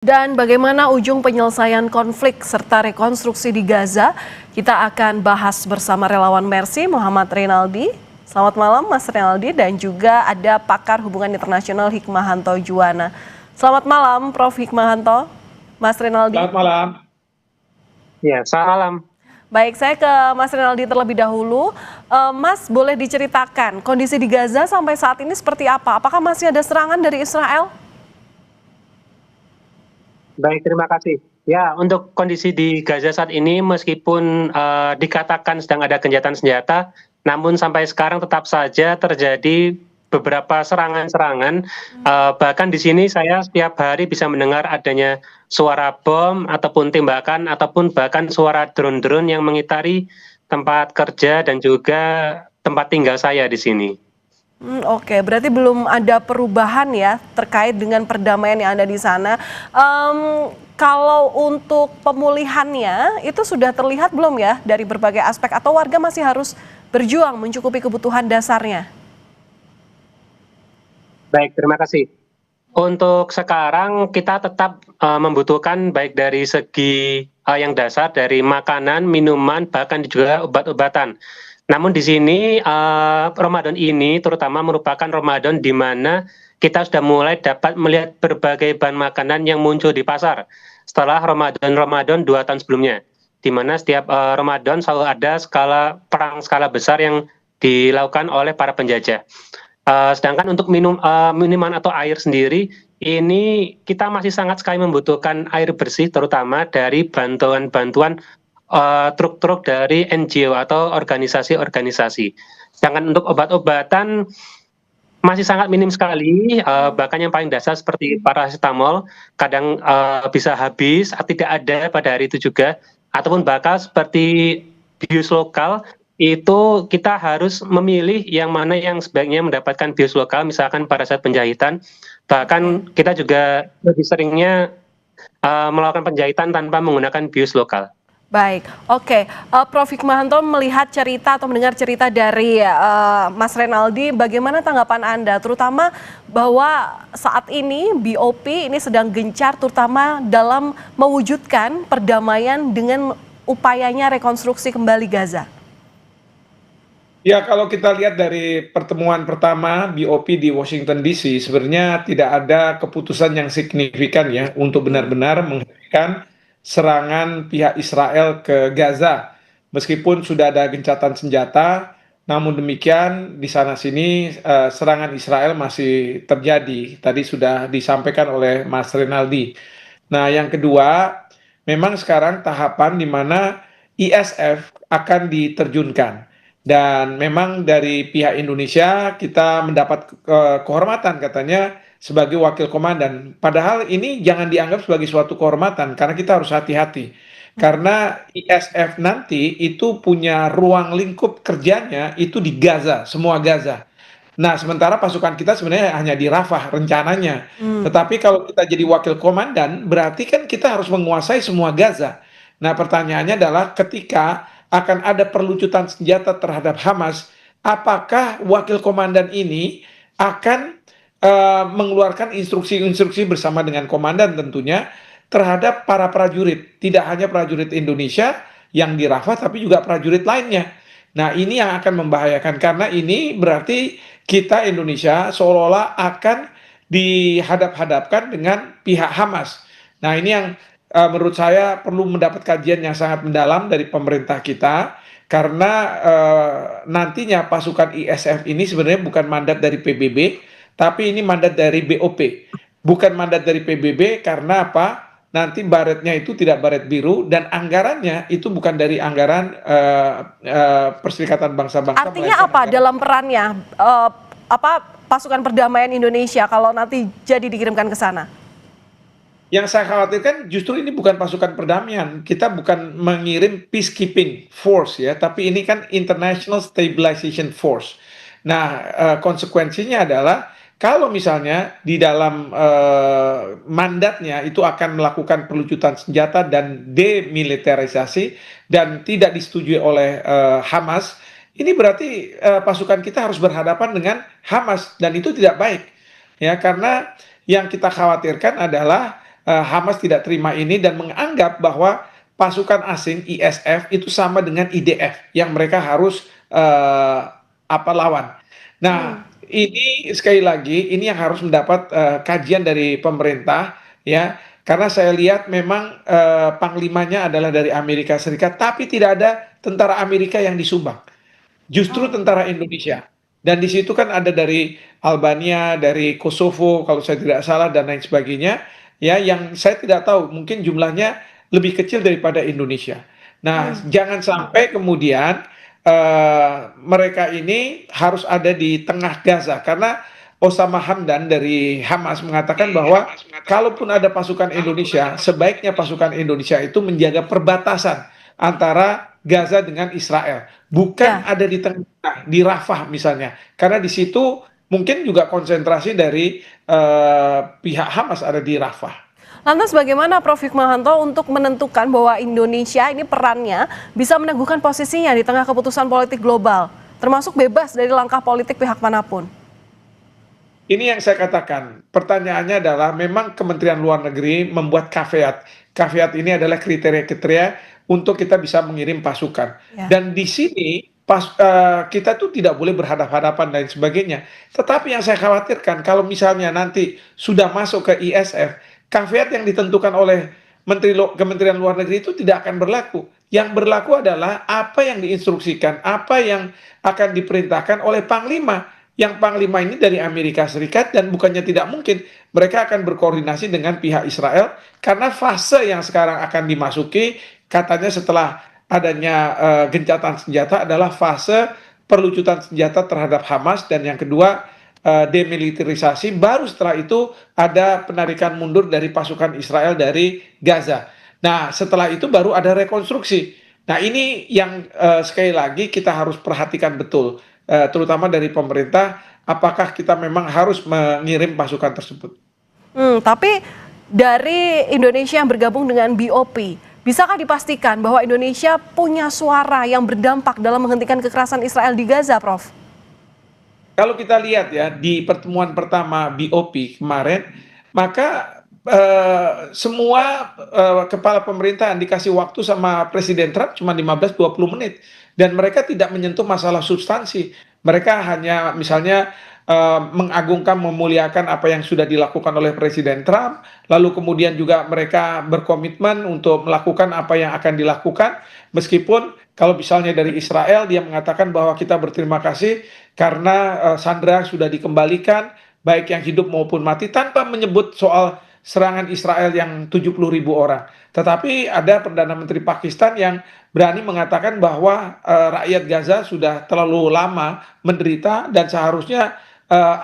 Dan bagaimana ujung penyelesaian konflik serta rekonstruksi di Gaza? Kita akan bahas bersama relawan Mercy Muhammad Rinaldi. Selamat malam Mas Rinaldi, dan juga ada pakar hubungan internasional Hikmahanto Juwana. Selamat malam Prof. Hikmahanto, Mas Rinaldi. Selamat malam. Ya, selamat malam. Baik, saya ke Mas Rinaldi terlebih dahulu. Mas, boleh diceritakan kondisi di Gaza sampai saat ini seperti apa? Apakah masih ada serangan dari Israel? Baik, terima kasih. Ya, untuk kondisi di Gaza saat ini meskipun dikatakan sedang ada gencatan senjata, namun sampai sekarang tetap saja terjadi beberapa serangan-serangan. Bahkan di sini saya setiap hari bisa mendengar adanya suara bom ataupun tembakan ataupun bahkan suara drone-drone yang mengitari tempat kerja dan juga tempat tinggal saya di sini. Oke, berarti belum ada perubahan ya terkait dengan perdamaian yang ada di sana. Kalau untuk pemulihannya itu sudah terlihat belum ya dari berbagai aspek, atau warga masih harus berjuang mencukupi kebutuhan dasarnya? Baik, terima kasih. Untuk sekarang kita tetap membutuhkan baik dari segi yang dasar, dari makanan, minuman, bahkan juga obat-obatan. Namun di sini Ramadan ini terutama merupakan Ramadan di mana kita sudah mulai dapat melihat berbagai bahan makanan yang muncul di pasar setelah Ramadan 2 tahun sebelumnya, di mana setiap Ramadan selalu ada perang skala besar yang dilakukan oleh para penjajah. Sedangkan untuk minuman atau air sendiri, ini kita masih sangat sekali membutuhkan air bersih, terutama dari bantuan-bantuan truk-truk dari NGO atau organisasi-organisasi. Sedangkan untuk obat-obatan masih sangat minim sekali, bahkan yang paling dasar seperti paracetamol kadang bisa habis, tidak ada pada hari itu juga, ataupun bahkan seperti bius lokal, itu kita harus memilih yang mana yang sebaiknya mendapatkan bius lokal, misalkan pada saat penjahitan. Bahkan kita juga lebih seringnya melakukan penjahitan tanpa menggunakan bius lokal. Baik, oke. Prof. Hikmahanto melihat cerita atau mendengar cerita dari Mas Rinaldi, bagaimana tanggapan Anda? Terutama bahwa saat ini BOP ini sedang gencar terutama dalam mewujudkan perdamaian dengan upayanya rekonstruksi kembali Gaza. Ya, kalau kita lihat dari pertemuan pertama BOP di Washington DC, sebenarnya tidak ada keputusan yang signifikan ya untuk benar-benar menghentikan serangan pihak Israel ke Gaza. Meskipun sudah ada gencatan senjata, namun demikian di sana-sini serangan Israel masih terjadi. Tadi sudah disampaikan oleh Mas Rinaldi. Nah, yang kedua, memang sekarang tahapan di mana ISF akan diterjunkan. Dan memang dari pihak Indonesia kita mendapat kehormatan katanya sebagai wakil komandan. Padahal ini jangan dianggap sebagai suatu kehormatan karena kita harus hati-hati. Karena ISF nanti itu punya ruang lingkup kerjanya itu di Gaza, semua Gaza. Nah, sementara pasukan kita sebenarnya hanya di Rafah rencananya. Tetapi kalau kita jadi wakil komandan, berarti kan kita harus menguasai semua Gaza. Nah, pertanyaannya adalah ketika akan ada perlucutan senjata terhadap Hamas, apakah wakil komandan ini akan mengeluarkan instruksi-instruksi bersama dengan komandan tentunya terhadap para prajurit, tidak hanya prajurit Indonesia yang di Rafah, tapi juga prajurit lainnya. Nah, ini yang akan membahayakan karena ini berarti kita Indonesia seolah-olah akan dihadap-hadapkan dengan pihak Hamas. Nah, ini yang menurut saya perlu mendapat kajian yang sangat mendalam dari pemerintah kita karena nantinya pasukan ISF ini sebenarnya bukan mandat dari PBB, tapi ini mandat dari BOP. Bukan mandat dari PBB karena apa? Nanti baretnya itu tidak baret biru dan anggarannya itu bukan dari anggaran Perserikatan Bangsa-Bangsa. Artinya apa dalam perannya pasukan perdamaian Indonesia kalau nanti jadi dikirimkan ke sana? Yang saya khawatirkan justru ini bukan pasukan perdamaian. Kita bukan mengirim peacekeeping force ya, tapi ini kan International Stabilization Force. Nah, konsekuensinya adalah kalau misalnya di dalam mandatnya itu akan melakukan pelucutan senjata dan demilitarisasi dan tidak disetujui oleh Hamas, ini berarti pasukan kita harus berhadapan dengan Hamas dan itu tidak baik. Ya, karena yang kita khawatirkan adalah Hamas tidak terima ini dan menganggap bahwa pasukan asing ISF itu sama dengan IDF yang mereka harus lawan. Nah, ini sekali lagi ini yang harus mendapat kajian dari pemerintah ya, karena saya lihat memang panglimanya adalah dari Amerika Serikat, tapi tidak ada tentara Amerika yang disumbang, justru tentara Indonesia. Dan di situ kan ada dari Albania, dari Kosovo kalau saya tidak salah dan lain sebagainya, ya yang saya tidak tahu mungkin jumlahnya lebih kecil daripada Indonesia. Nah, jangan sampai kemudian mereka ini harus ada di tengah Gaza karena Osama Hamdan dari Hamas mengatakan bahwa kalaupun ada pasukan Indonesia, sebaiknya pasukan Indonesia itu menjaga perbatasan antara Gaza dengan Israel, bukan ada di tengah, di Rafah misalnya, karena di situ mungkin juga konsentrasi dari pihak Hamas ada di Rafah. Lantas bagaimana Prof. Hikmahanto untuk menentukan bahwa Indonesia ini perannya bisa meneguhkan posisinya di tengah keputusan politik global, termasuk bebas dari langkah politik pihak manapun? Ini yang saya katakan, pertanyaannya adalah memang Kementerian Luar Negeri membuat caveat. Caveat ini adalah kriteria-kriteria untuk kita bisa mengirim pasukan. Dan di sini kita tuh tidak boleh berhadapan-hadapan dan sebagainya. Tetapi yang saya khawatirkan kalau misalnya nanti sudah masuk ke ISF, caveat yang ditentukan oleh Kementerian Luar Negeri itu tidak akan berlaku. Yang berlaku adalah apa yang diinstruksikan, apa yang akan diperintahkan oleh Panglima. Yang Panglima ini dari Amerika Serikat dan bukannya tidak mungkin mereka akan berkoordinasi dengan pihak Israel karena fase yang sekarang akan dimasuki katanya setelah adanya gencatan senjata adalah fase perlucutan senjata terhadap Hamas dan yang kedua demilitarisasi, baru setelah itu ada penarikan mundur dari pasukan Israel dari Gaza. Nah, setelah itu baru ada rekonstruksi. Nah, ini yang sekali lagi kita harus perhatikan betul, terutama dari pemerintah, apakah kita memang harus mengirim pasukan tersebut. Tapi dari Indonesia yang bergabung dengan BOP, bisakah dipastikan bahwa Indonesia punya suara yang berdampak dalam menghentikan kekerasan Israel di Gaza, Prof? Kalau kita lihat ya di pertemuan pertama BOP kemarin, maka semua kepala pemerintahan dikasih waktu sama Presiden Trump cuma 15-20 menit dan mereka tidak menyentuh masalah substansi. Mereka hanya misalnya mengagungkan, memuliakan apa yang sudah dilakukan oleh Presiden Trump, lalu kemudian juga mereka berkomitmen untuk melakukan apa yang akan dilakukan, meskipun kalau misalnya dari Israel dia mengatakan bahwa kita berterima kasih karena sandera sudah dikembalikan, baik yang hidup maupun mati, tanpa menyebut soal serangan Israel yang 70.000 orang. Tetapi ada Perdana Menteri Pakistan yang berani mengatakan bahwa rakyat Gaza sudah terlalu lama menderita dan seharusnya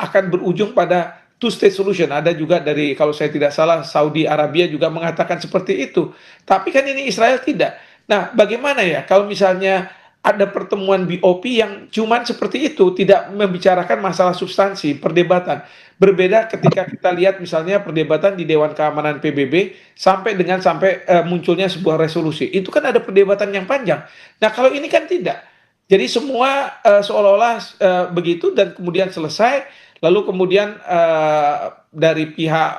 akan berujung pada two-state solution. Ada juga dari, kalau saya tidak salah, Saudi Arabia juga mengatakan seperti itu. Tapi kan ini Israel tidak. Nah, bagaimana ya kalau misalnya ada pertemuan BOP yang cuman seperti itu, tidak membicarakan masalah substansi, perdebatan. Berbeda ketika kita lihat misalnya perdebatan di Dewan Keamanan PBB sampai munculnya sebuah resolusi. Itu kan ada perdebatan yang panjang. Nah, kalau ini kan tidak. Jadi semua seolah-olah begitu dan kemudian selesai, lalu kemudian dari pihak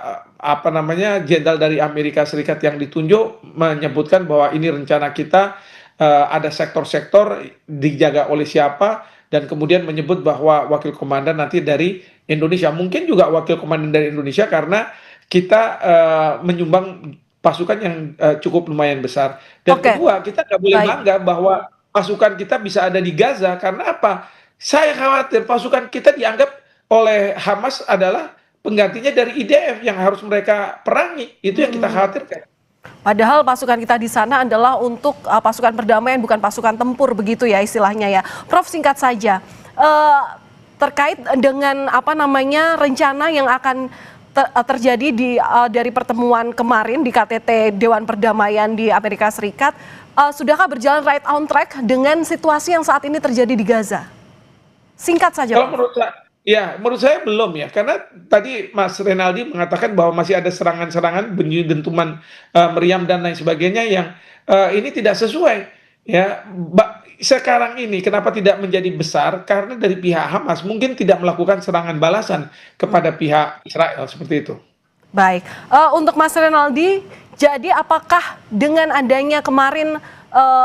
jenderal dari Amerika Serikat yang ditunjuk menyebutkan bahwa ini rencana kita, ada sektor-sektor dijaga oleh siapa, dan kemudian menyebut bahwa wakil komandan nanti dari Indonesia. Mungkin juga wakil komandan dari Indonesia karena kita menyumbang pasukan yang cukup lumayan besar. Dan kedua, kita nggak boleh bangga bahwa pasukan kita bisa ada di Gaza, karena apa? Saya khawatir pasukan kita dianggap oleh Hamas adalah penggantinya dari IDF yang harus mereka perangi. Itu yang kita khawatirkan. Padahal pasukan kita di sana adalah untuk pasukan perdamaian, bukan pasukan tempur, begitu ya istilahnya ya. Prof, singkat saja, terkait dengan rencana yang akan terjadi dari pertemuan kemarin di KTT Dewan Perdamaian di Amerika Serikat, sudahkah berjalan right on track dengan situasi yang saat ini terjadi di Gaza? Singkat saja. Kalau menurut saya belum ya, karena tadi Mas Renaldi mengatakan bahwa masih ada serangan-serangan, bunyi dentuman meriam dan lain sebagainya yang ini tidak sesuai. Ya, sekarang ini kenapa tidak menjadi besar? Karena dari pihak Hamas mungkin tidak melakukan serangan balasan kepada pihak Israel seperti itu. Baik, untuk Mas Renaldi, jadi apakah dengan adanya kemarin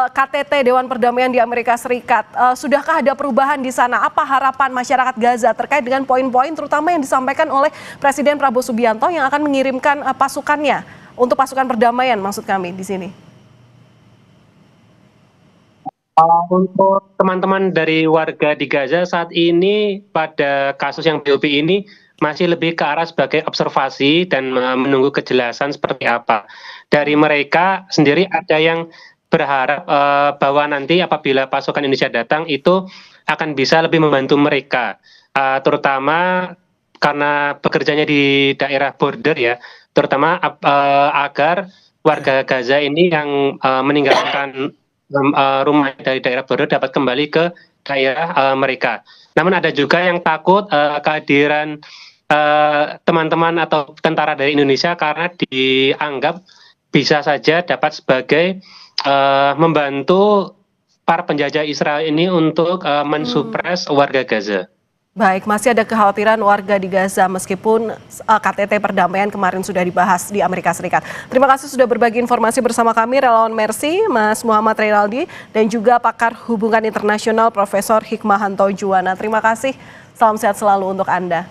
KTT Dewan Perdamaian di Amerika Serikat, sudahkah ada perubahan di sana? Apa harapan masyarakat Gaza terkait dengan poin-poin terutama yang disampaikan oleh Presiden Prabowo Subianto yang akan mengirimkan pasukannya untuk pasukan perdamaian, maksud kami di sini? Untuk teman-teman dari warga di Gaza saat ini pada kasus yang BOP ini masih lebih ke arah sebagai observasi dan menunggu kejelasan seperti apa. Dari mereka sendiri ada yang berharap bahwa nanti apabila pasukan Indonesia datang itu akan bisa lebih membantu mereka, terutama karena bekerjanya di daerah border ya, terutama agar warga Gaza ini yang meninggalkan rumah dari daerah border dapat kembali ke daerah mereka. Namun ada juga yang takut kehadiran teman-teman atau tentara dari Indonesia karena dianggap bisa saja dapat sebagai membantu para penjajah Israel ini untuk mensupres warga Gaza. Baik, masih ada kekhawatiran warga di Gaza meskipun KTT perdamaian kemarin sudah dibahas di Amerika Serikat. Terima kasih sudah berbagi informasi bersama kami, Relawan Mercy, Mas Muhammad Renaldi, dan juga pakar hubungan internasional Profesor Hikmahanto Juwana. Terima kasih, salam sehat selalu untuk Anda.